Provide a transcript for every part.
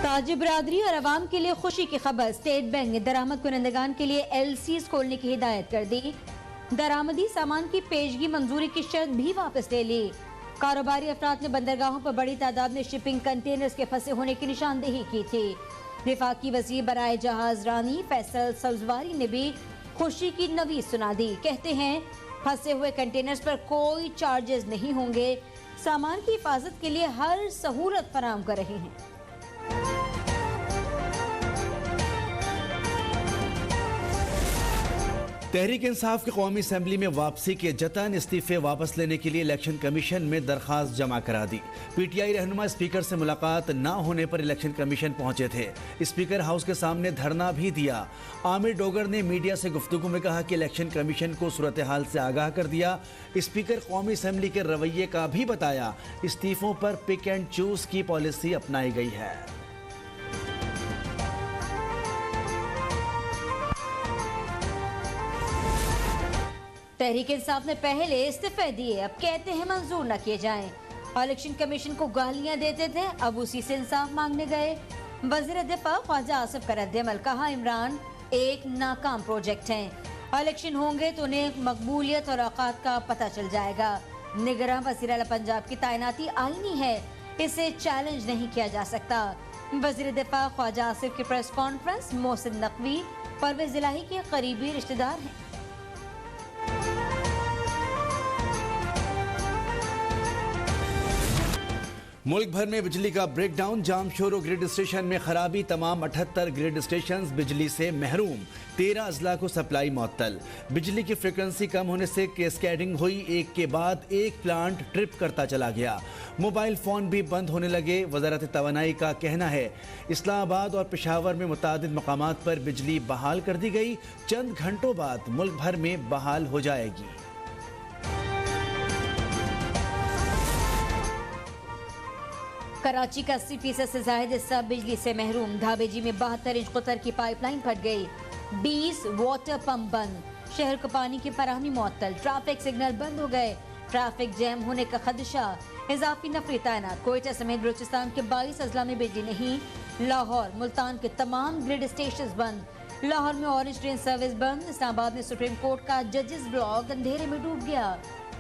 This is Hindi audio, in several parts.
ताजी बरादरी और आवाम के लिए खुशी की खबर। स्टेट बैंक ने दरामद कुनंदगान के लिए LCs खोलने की हिदायत कर दी। दरामदी सामान की पेशगी मंजूरी की शर्त भी वापस ले ली। कारोबारी अफराद ने बंदरगाहों पर बड़ी तादाद में शिपिंग कंटेनर्स के फंसे होने की निशानदेही की थी। विफाकी वज़ीर बराए जहाज रानी फैसल सब्जवारी ने भी खुशी की नवीद सुना दी। कहते हैं फंसे हुए कंटेनर्स पर कोई चार्जेस नहीं होंगे, सामान की हिफाजत के लिए हर सहूलत फराहम कर रहे हैं। तहरीक इंसाफ की कौमी असम्बली में वापसी के जतन इस्तीफे वापस लेने के लिए इलेक्शन कमीशन में दरखास्त जमा करा दी। PTI रहनुमा स्पीकर से मुलाकात न होने पर इलेक्शन कमीशन पहुंचे थे। स्पीकर हाउस के सामने धरना भी दिया। आमिर डोगर ने मीडिया से गुफ्तगू में कहा कि इलेक्शन कमीशन को सूरत हाल से आगाह कर दिया। स्पीकर कौमी असम्बली के रवैये का भी बताया। इस्तीफों पर पिक एंड चूज की पॉलिसी अपनाई गई है। तहरीक इंसाफ ने पहले इस्तीफे दिए, अब कहते हैं मंजूर न किए जाएं। इलेक्शन कमीशन को गालियां देते थे, अब उसी से इंसाफ मांगने गए। वज़ीर दिफा ख्वाजा आसिफ का रद्द-ए-अमल, कहा इमरान एक नाकाम प्रोजेक्ट है। इलेक्शन होंगे तो उन्हें मकबूलियत और औकात का पता चल जाएगा। निगरान वज़ीर आला पंजाब की तैनाती आईनी है, इसे चैलेंज नहीं किया जा सकता। वज़ीर दिफा ख्वाजा आसिफ की प्रेस कॉन्फ्रेंस। मोहसिन नकवी परवेज इलाही के करीबी रिश्तेदार हैं। मुल्क भर में बिजली का ब्रेकडाउन, जाम शोर, ग्रिड स्टेशन में खराबी, तमाम 78 ग्रिड स्टेशन बिजली से महरूम। 13 अजला को सप्लाई मुअत्तल। बिजली की फ्रिक्वेंसी कम होने से कैस्केडिंग हुई, एक के बाद एक प्लांट ट्रिप करता चला गया। मोबाइल फोन भी बंद होने लगे। वजारत तवानाई का कहना है इस्लामाबाद और पेशावर में मुतादिद मकामात पर बिजली बहाल कर दी गई, चंद घंटों बाद मुल्क भर में बहाल हो जाएगी। कराची का 80% से ज्यादा हिस्सा बिजली से महरूम। धाबेजी में 72 इंच कुतर की पाइपलाइन फट गई, 20 वाटर पंप बंद। शहर को पानी की फराहमी मुअत्तल, ट्रैफिक सिग्नल बंद हो गए। ट्रैफिक जैम होने का खदशा, इजाफी नफरी तैनात। कोयटा समेत बलूचिस्तान के 22 अजला में बिजली नहीं। लाहौर मुल्तान के तमाम ग्रिड स्टेशन बंद। लाहौर में ऑरेंज ट्रेन सर्विस बंद। इस्लामाबाद में सुप्रीम कोर्ट का जजेस ब्लॉक अंधेरे में डूब गया।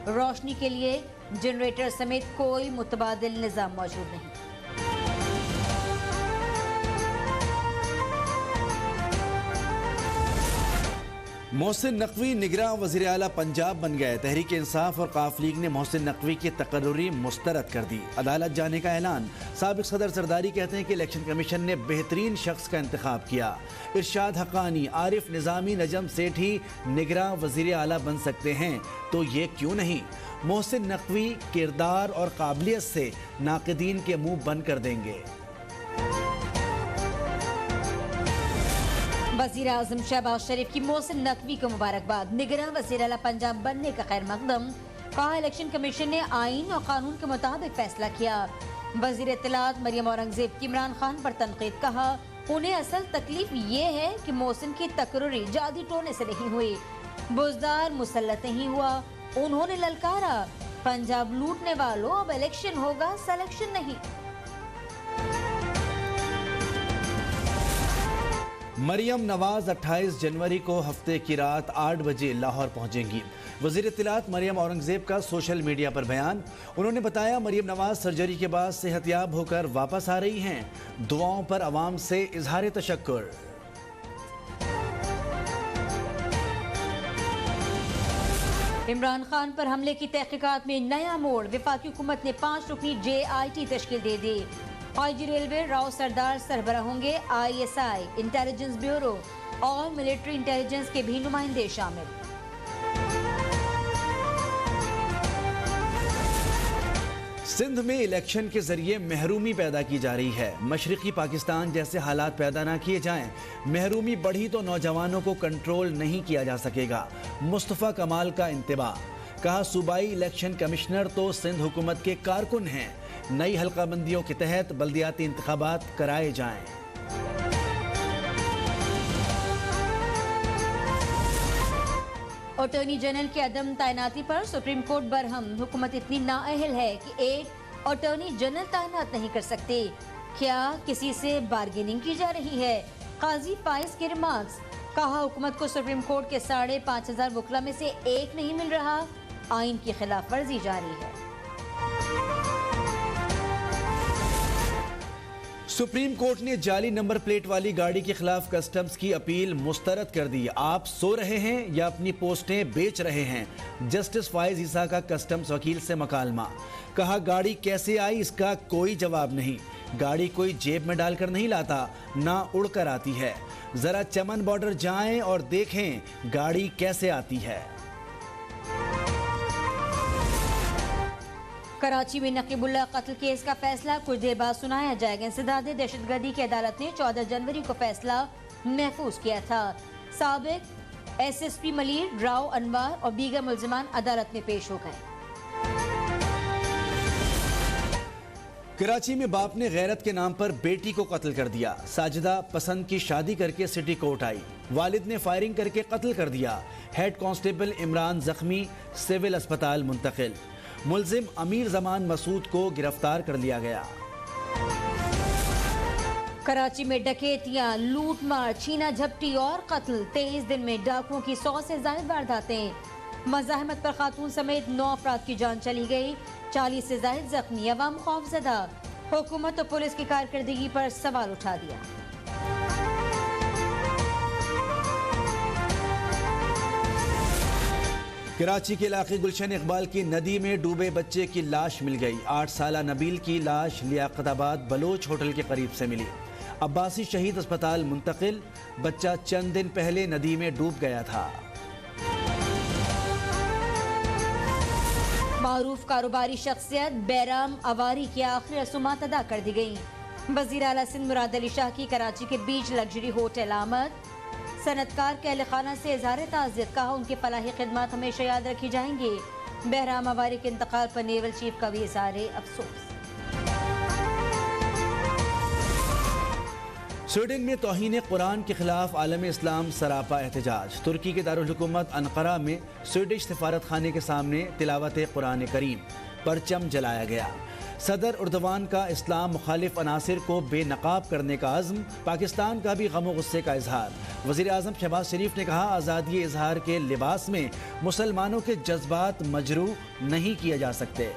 रोशनी के लिए जनरेटर समेत कोई मुतबादिल निजाम मौजूद नहीं। मोहसिन नकवी निगरान वज़ीर आला पंजाब बन गए। तहरीक इंसाफ और काफ लीग ने मोहसिन नकवी की तकर्रुरी मुस्तरद कर दी। अदालत जाने का ऐलान। साबिक सदर सरदारी कहते हैं कि इलेक्शन कमीशन ने बेहतरीन शख्स का इंतखाब किया। इरशाद हक्कानी, आरिफ निज़ामी, नजम सेठी निगरान वज़ीर आला बन सकते हैं तो ये क्यों नहीं। मोहसिन नकवी किरदार और काबिलियत से नाक़िदीन के मुंह बंद कर देंगे। वज़ीर आज़म शहबाज शरीफ की मोहसिन नकवी को मुबारकबाद। निगरान वज़ीर आला पंजाब बनने का खैर मकदम। कहा इलेक्शन कमीशन ने आइन और कानून के मुताबिक फैसला किया। वज़ीर इत्तलात मरियम औरंगज़ेब की इमरान खान पर तनकीद, कहा उन्हें असल तकलीफ ये है कि मोहसिन की तकर्रुरी जादी टोने से नहीं हुई, बुज़दार मुसल्लत नहीं हुआ। उन्होंने ललकारा पंजाब लूटने वालों, अब इलेक्शन होगा सिलेक्शन नहीं। मरियम नवाज 28 जनवरी को हफ्ते की रात 8 बजे लाहौर पहुंचेंगी। वज़ीर इत्तलात मरियम औरंगज़ेब का सोशल मीडिया पर बयान। उन्होंने बताया मरियम नवाज सर्जरी के बाद सेहतयाब होकर वापस आ रही हैं। दुआओं पर अवाम से इजहार तशक्कुर। इमरान खान पर हमले की तहकीकात में नया मोड़। वफाकी हुकूमत ने 5 रुकनी JIT तश्कील दे दी। IG रेलवे राव सरदार सरबराह होंगे। ISI इंटेलिजेंस ब्यूरो और मिलिट्री इंटेलिजेंस के भी नुमाइंदे शामिल। सिंध में इलेक्शन के जरिए महरूमी पैदा की जा रही है। मशरकी पाकिस्तान जैसे हालात पैदा ना किए जाएं। महरूमी बढ़ी तो नौजवानों को कंट्रोल नहीं किया जा सकेगा। मुस्तफ़ा कमाल का इंतबाह। कहा सूबाई इलेक्शन कमिश्नर तो सिंध हुकूमत के कारकुन हैं। नई हल्काबंदियों के तहत बल्दियाती इंतखाबात कराए जाएं। अटॉर्नी जनरल की अदम तैनाती पर सुप्रीम कोर्ट बरहम। हुकूमत इतनी नाअहल है कि एक अटॉर्नी जनरल तैनात नहीं कर सकती। क्या किसी से बार्गेनिंग की जा रही है? काजी फाइज के रिमार्क्स। कहा, हुकूमत को सुप्रीम कोर्ट के 5,500 वकला में से एक नहीं मिल रहा, आइन की खिलाफ वर्जी जारी है। सुप्रीम कोर्ट ने जाली नंबर प्लेट वाली गाड़ी के खिलाफ कस्टम्स की अपील मुस्तरद कर दी। आप सो रहे हैं या अपनी पोस्टें बेच रहे हैं? जस्टिस फाइज ईसा का कस्टम्स वकील से मकालमा। कहा, गाड़ी कैसे आई इसका कोई जवाब नहीं। गाड़ी कोई जेब में डालकर नहीं लाता, ना उड़कर आती है। जरा चमन बॉर्डर जाएं और देखें गाड़ी कैसे आती है। कराची में नकीबुल्लाह कत्ल केस का फैसला कुछ देर बाद सुनाया जाएगा। इंसदाद दहशतगर्दी की अदालत ने 14 जनवरी को फैसला महफूज किया था। साबिक SSP मलिर, राव अनवार और दीगर मुल्जिमान अदालत में पेश हो गए। कराची में बाप ने गैरत के नाम पर बेटी को कत्ल कर दिया। साजिदा पसंद की शादी करके सिटी कोर्ट आई, वालिद ने फायरिंग करके कत्ल कर दिया। हेड कांस्टेबल इमरान जख्मी, सिविल अस्पताल मुंतकिल। मुल्जिम अमीर जमान मसूद को गिरफ्तार कर लिया गया। कराची में डकैतियां, लूट मार, छीना झपटी और कत्ल। 23 दिन में डाकुओं की 100 से ज्यादा वारदातें। मज़ाहमत पर खातून समेत 9 अफराद की जान चली गई, 40 से ज्यादा जख्मी। अवाम खौफजदा, हुकूमत और पुलिस की कारकर्दगी पर सवाल उठा दिया। कराची के इलाके गुलशन इकबाल की नदी में डूबे बच्चे की लाश मिल गई। 8 साला नबील की लाश लियाकताबाद बलोच होटल के करीब से मिली। अब्बासी शहीद अस्पताल मुंतकिल। बच्चा चंद दिन पहले नदी में डूब गया था। मारूफ कारोबारी शख्सियत बैराम अवारी की आखिरी रसूमात अदा कर दी गई। वज़ीर आला सिंध मुराद अली शाह की कराची के बीच लग्जरी होटल आमद। सनतकार के अहल खाना से इज़हार ताज़ियत। कहा, उनकी फलाही खिदमत हमेशा याद रखी जाएंगी। बैराम अवारी के इंतकाल पर नेवल चीफ का भी इज़हार अफसोस। स्वीडन में तौहीन कुरान के खिलाफ आलम इस्लाम सरापा एहतजाज। तुर्की के दारुल हुकूमत अन्कारा में स्वीडिश सिफारत खाने के सामने तिलावत कुरान करीम, परचम जलाया गया। सदर उर्दवान का इस्लाम मुखालिफ अनासिर को बेनकाब करने का अज़्म। पाकिस्तान का भी गम गुस्से का इजहार। वज़ीर आज़म शहबाज शरीफ ने कहा, आज़ादी इजहार के लिबास में मुसलमानों के जज्बात मजरूह नहीं किए जा सकते।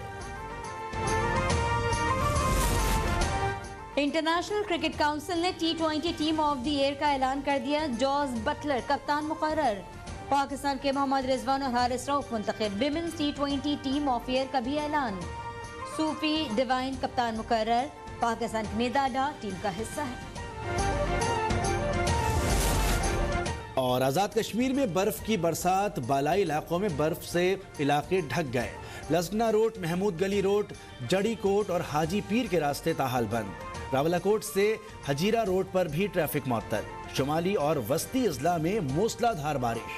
इंटरनेशनल क्रिकेट काउंसिल ने T20 team of the year का ऐलान कर दिया। जॉस बटलर कप्तान मुकर्रर। पाकिस्तान के मोहम्मद रिजवान और हारिस रऊफ मुंतखब। Women's T20 team of year का भी ऐलान। सूफी डिवाइन कप्तान मुकर्रर। पाकिस्तान की मेदाडा टीम का हिस्सा है। और आज़ाद कश्मीर में बर्फ की बरसात, बालाई इलाकों में बर्फ से इलाके ढक गए। लसना रोड, महमूद गली रोड, जड़ी कोट और हाजी पीर के रास्ते ताहाल बंद। रावलाकोट से हजीरा रोड पर भी ट्रैफिक मुअत्तल। शुमाली और वस्ती अजला में मूसलाधार बारिश।